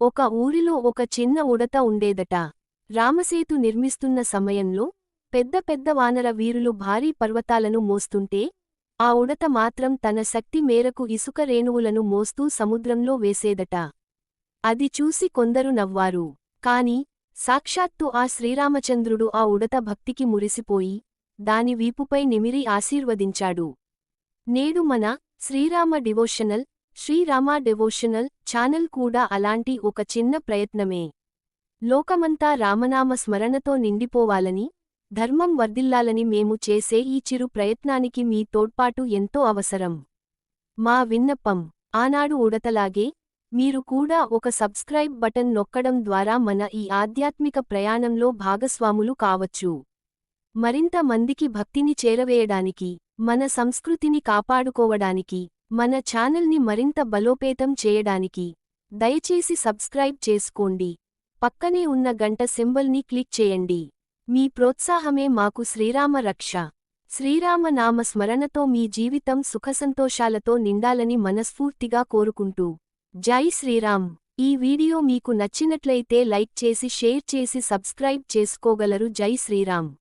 ఒక ఊరిలో ఒక చిన్న ఉడత ఉండేదట. రామసేతు నిర్మిస్తున్న సమయంలో పెద్ద పెద్ద వానర వీరులు భారీ పర్వతాలను మోస్తుంటే ఆ ఉడత మాత్రం తన శక్తి మేరకు ఇసుక రేణువులను మోస్తూ సముద్రంలో వేసేదట. అది చూసి కొందరు నవ్వారు. కాని సాక్షాత్తు ఆ శ్రీరామచంద్రుడు ఆ ఉడత భక్తికి మురిసిపోయి దాని వీపుపై నిమిరి ఆశీర్వదించాడు. నేడు మన శ్రీరామ డివోషనల్ ఛానల్ కూడా అలాంటి ఒక చిన్న ప్రయత్నమే. లోకమంతా రామనామ స్మరణతో నిండిపోవాలని, ధర్మం వర్ధిల్లాలని మేము చేసే ఈ చిరు ప్రయత్నానికి మీ తోడ్పాటు ఎంతో అవసరం. మా విన్నపం, ఆనాడు ఉడతలాగే మీరు కూడా ఒక సబ్స్క్రైబ్ బటన్ నొక్కడం ద్వారా మన ఈ ఆధ్యాత్మిక ప్రయాణంలో భాగస్వాములు కావచ్చు. మరింత మందికి భక్తిని చేరవేయడానికి, మన సంస్కృతిని కాపాడుకోవడానికి, మన ఛానల్ని మరింత బలోపేతం చేయడానికి దయచేసి సబ్స్క్రైబ్ చేసుకోండి. పక్కనే ఉన్న గంట సింబల్ని క్లిక్ చేయండి. మీ ప్రోత్సాహమే మాకు శ్రీరామ రక్ష. శ్రీరామ నామ స్మరణతో మీ జీవితం సుఖసంతోషాలతో నిండాలని మనస్ఫూర్తిగా కోరుకుంటూ జై శ్రీరామ్. ఈ వీడియో మీకు నచ్చినట్లయితే లైక్ చేసి షేర్ చేసి సబ్స్క్రైబ్ చేసుకోగలరు. జై శ్రీరామ్.